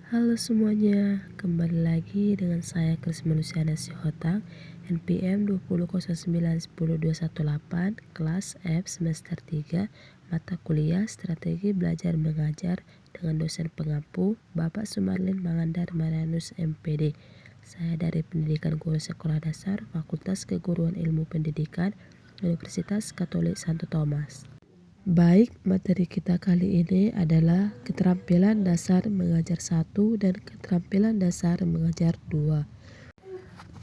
Halo semuanya, kembali lagi dengan saya Krisma Luciana Sihotang, NPM 2009102118, kelas F semester 3, mata kuliah Strategi Belajar Mengajar dengan dosen pengampu Bapak Sumarlin Mangandar Marianus MPD. Saya dari Pendidikan Guru Sekolah Dasar, Fakultas Keguruan Ilmu Pendidikan, Universitas Katolik Santo Thomas. Baik, materi kita kali ini adalah keterampilan dasar mengajar 1 dan keterampilan dasar mengajar 2.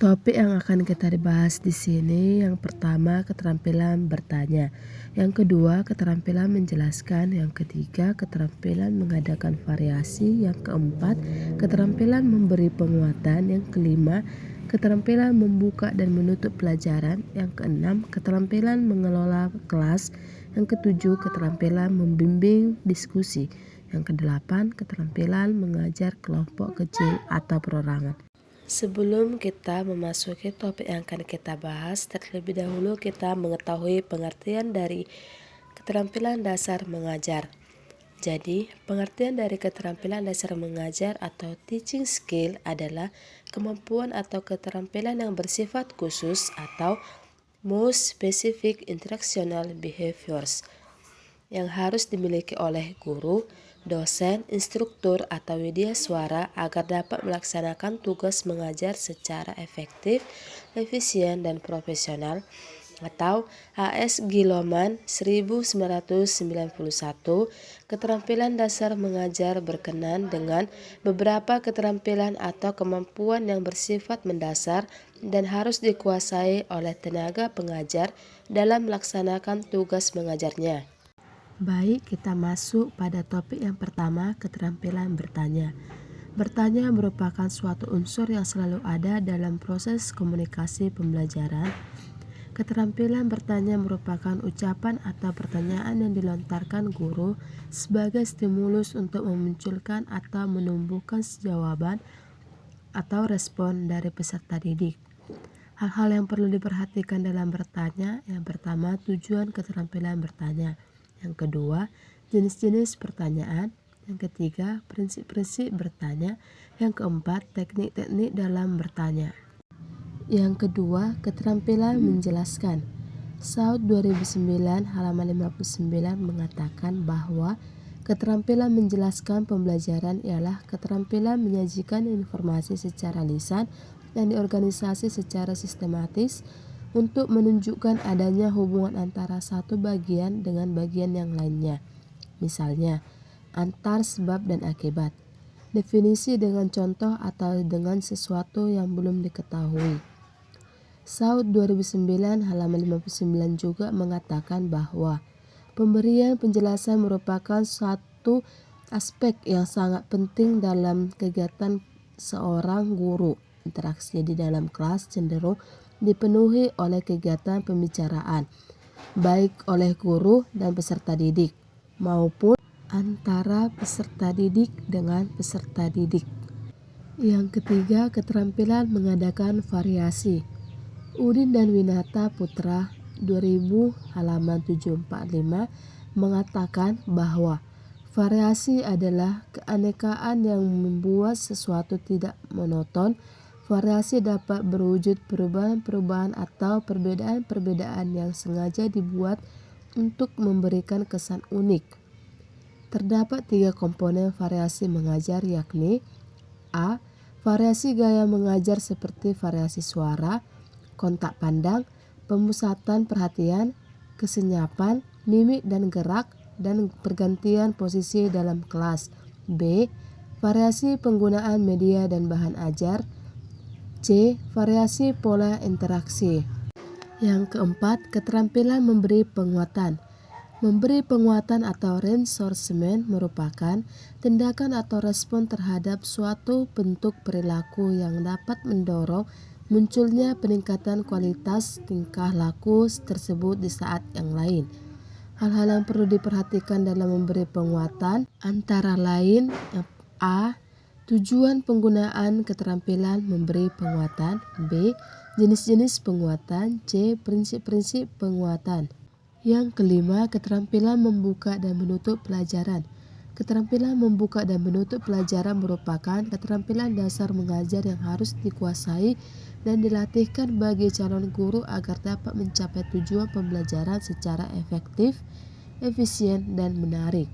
Topik yang akan kita bahas di sini yang pertama keterampilan bertanya, yang kedua keterampilan menjelaskan, yang ketiga keterampilan mengadakan variasi, yang keempat keterampilan memberi penguatan, yang kelima keterampilan membuka dan menutup pelajaran, yang keenam keterampilan mengelola kelas, yang ketujuh keterampilan membimbing diskusi, yang kedelapan keterampilan mengajar kelompok kecil atau perorangan. Sebelum kita memasuki topik yang akan kita bahas, terlebih dahulu kita mengetahui pengertian dari keterampilan dasar mengajar. Jadi, pengertian dari keterampilan dasar mengajar atau teaching skill adalah kemampuan atau keterampilan yang bersifat khusus atau most specific instructional behaviors yang harus dimiliki oleh guru, dosen, instruktur, atau media suara agar dapat melaksanakan tugas mengajar secara efektif, efisien, dan profesional, atau AS Giloman 1991. Keterampilan dasar mengajar berkenan dengan beberapa keterampilan atau kemampuan yang bersifat mendasar dan harus dikuasai oleh tenaga pengajar dalam melaksanakan tugas mengajarnya. Baik, kita masuk pada topik yang pertama, keterampilan bertanya. Bertanya merupakan suatu unsur yang selalu ada dalam proses komunikasi pembelajaran. Keterampilan bertanya merupakan ucapan atau pertanyaan yang dilontarkan guru sebagai stimulus untuk memunculkan atau menumbuhkan jawaban atau respon dari peserta didik. Hal-hal yang perlu diperhatikan dalam bertanya, yang pertama tujuan keterampilan bertanya. Yang kedua, jenis-jenis pertanyaan. Yang ketiga, prinsip-prinsip bertanya. Yang keempat, teknik-teknik dalam bertanya. Yang kedua, keterampilan menjelaskan. SAUD 2009 halaman 59 mengatakan bahwa keterampilan menjelaskan pembelajaran ialah keterampilan menyajikan informasi secara lisan dan diorganisasi secara sistematis untuk menunjukkan adanya hubungan antara satu bagian dengan bagian yang lainnya. Misalnya, antar sebab dan akibat. Definisi dengan contoh atau dengan sesuatu yang belum diketahui. SAUD 2009 halaman 59 juga mengatakan bahwa pemberian penjelasan merupakan suatu aspek yang sangat penting dalam kegiatan seorang guru. Interaksi di dalam kelas cenderung dipenuhi oleh kegiatan pembicaraan, baik oleh guru dan peserta didik, maupun antara peserta didik dengan peserta didik. Yang ketiga, keterampilan mengadakan variasi. Udin dan Winata Putra 2000 halaman 745 mengatakan bahwa variasi adalah keanekaan yang membuat sesuatu tidak monoton. Variasi dapat berwujud perubahan-perubahan atau perbedaan-perbedaan yang sengaja dibuat untuk memberikan kesan unik. Terdapat 3 komponen variasi mengajar, yakni A. Variasi gaya mengajar seperti variasi suara, kontak pandang, pemusatan perhatian, kesenyapan, mimik dan gerak, dan pergantian posisi dalam kelas. B. Variasi penggunaan media dan bahan ajar. C. Variasi pola interaksi. Yang keempat, keterampilan memberi penguatan. Memberi penguatan atau reinforcement merupakan tindakan atau respon terhadap suatu bentuk perilaku yang dapat mendorong munculnya peningkatan kualitas tingkah laku tersebut di saat yang lain. Hal-hal yang perlu diperhatikan dalam memberi penguatan antara lain A. Tujuan penggunaan keterampilan memberi penguatan. B. Jenis-jenis penguatan. C. Prinsip-prinsip penguatan. Yang kelima, keterampilan membuka dan menutup pelajaran. Keterampilan membuka dan menutup pelajaran merupakan keterampilan dasar mengajar yang harus dikuasai dan dilatihkan bagi calon guru agar dapat mencapai tujuan pembelajaran secara efektif, efisien, dan menarik.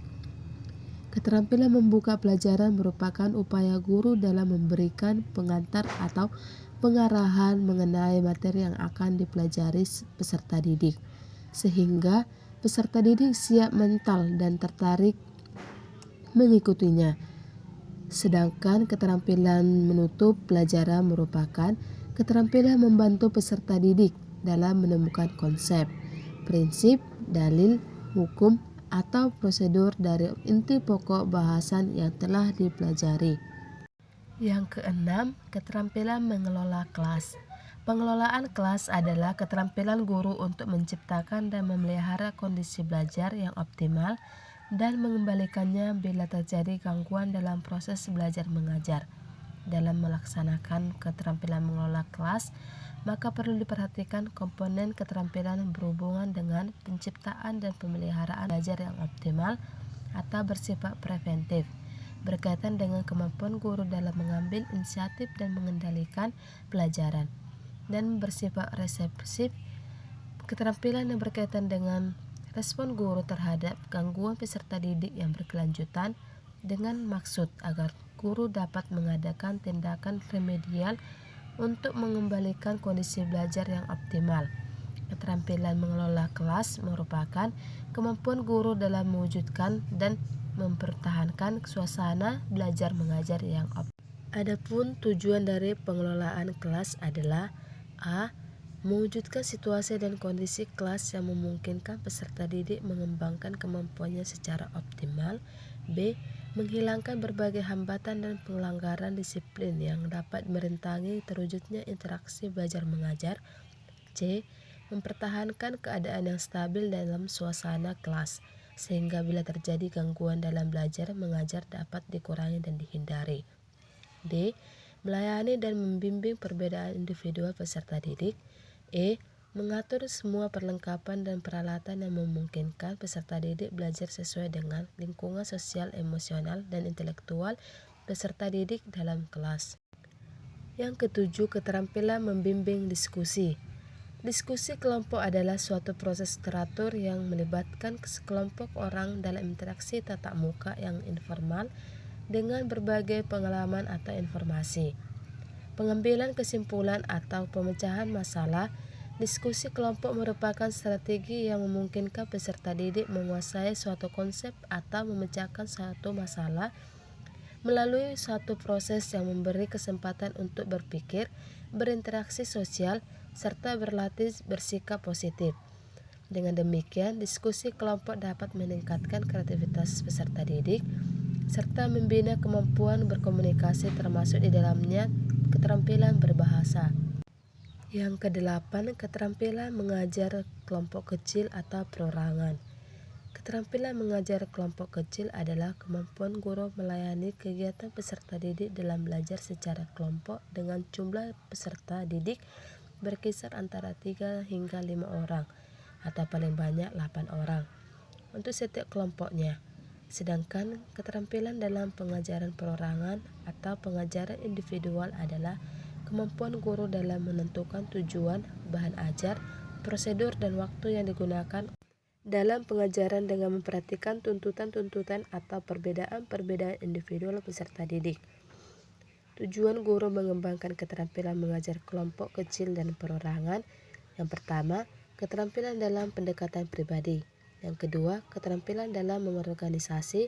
Keterampilan membuka pelajaran merupakan upaya guru dalam memberikan pengantar atau pengarahan mengenai materi yang akan dipelajari peserta didik, sehingga peserta didik siap mental dan tertarik mengikutinya. Sedangkan keterampilan menutup pelajaran merupakan keterampilan membantu peserta didik dalam menemukan konsep, prinsip, dalil, hukum, atau prosedur dari inti pokok bahasan yang telah dipelajari. Yang keenam, keterampilan mengelola kelas. Pengelolaan kelas adalah keterampilan guru untuk menciptakan dan memelihara kondisi belajar yang optimal dan mengembalikannya bila terjadi gangguan dalam proses belajar mengajar. Dalam melaksanakan keterampilan mengelola kelas, maka perlu diperhatikan komponen keterampilan berhubungan dengan penciptaan dan pemeliharaan belajar yang optimal atau bersifat preventif, berkaitan dengan kemampuan guru dalam mengambil inisiatif dan mengendalikan pelajaran, dan bersifat reseptif, keterampilan yang berkaitan dengan respon guru terhadap gangguan peserta didik yang berkelanjutan dengan maksud agar guru dapat mengadakan tindakan remedial untuk mengembalikan kondisi belajar yang optimal. Keterampilan mengelola kelas merupakan kemampuan guru dalam mewujudkan dan mempertahankan suasana belajar mengajar yang optimal. Adapun tujuan dari pengelolaan kelas adalah a. Mewujudkan situasi dan kondisi kelas yang memungkinkan peserta didik mengembangkan kemampuannya secara optimal. B. Menghilangkan berbagai hambatan dan pelanggaran disiplin yang dapat merintangi terwujudnya interaksi belajar mengajar. C. Mempertahankan keadaan yang stabil dalam suasana kelas, sehingga bila terjadi gangguan dalam belajar mengajar dapat dikurangi dan dihindari. D. Melayani dan membimbing perbedaan individual peserta didik. E. Mengatur semua perlengkapan dan peralatan yang memungkinkan peserta didik belajar sesuai dengan lingkungan sosial, emosional, dan intelektual peserta didik dalam kelas. Yang ketujuh, keterampilan membimbing diskusi. Diskusi kelompok adalah suatu proses teratur yang melibatkan sekelompok orang dalam interaksi tatap muka yang informal dengan berbagai pengalaman atau informasi. Pengambilan kesimpulan atau pemecahan masalah. Diskusi kelompok merupakan strategi yang memungkinkan peserta didik menguasai suatu konsep atau memecahkan suatu masalah melalui suatu proses yang memberi kesempatan untuk berpikir, berinteraksi sosial, serta berlatih bersikap positif. Dengan demikian, diskusi kelompok dapat meningkatkan kreativitas peserta didik, serta membina kemampuan berkomunikasi termasuk di dalamnya keterampilan berbahasa. Yang kedelapan, keterampilan mengajar kelompok kecil atau perorangan. Keterampilan mengajar kelompok kecil adalah kemampuan guru melayani kegiatan peserta didik dalam belajar secara kelompok dengan jumlah peserta didik berkisar antara 3 hingga 5 orang atau paling banyak 8 orang untuk setiap kelompoknya. Sedangkan keterampilan dalam pengajaran perorangan atau pengajaran individual adalah kemampuan guru dalam menentukan tujuan, bahan ajar, prosedur, dan waktu yang digunakan dalam pengajaran dengan memperhatikan tuntutan-tuntutan atau perbedaan-perbedaan individual peserta didik. Tujuan guru mengembangkan keterampilan mengajar kelompok kecil dan perorangan. Yang pertama, keterampilan dalam pendekatan pribadi. Yang kedua, keterampilan dalam mengorganisasi.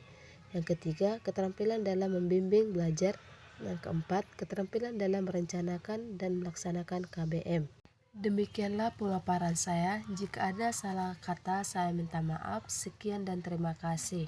Yang ketiga, keterampilan dalam membimbing belajar. Yang keempat, keterampilan dalam merencanakan dan melaksanakan KBM. Demikianlah pemaparan saya. Jika ada salah kata, saya minta maaf. Sekian dan terima kasih.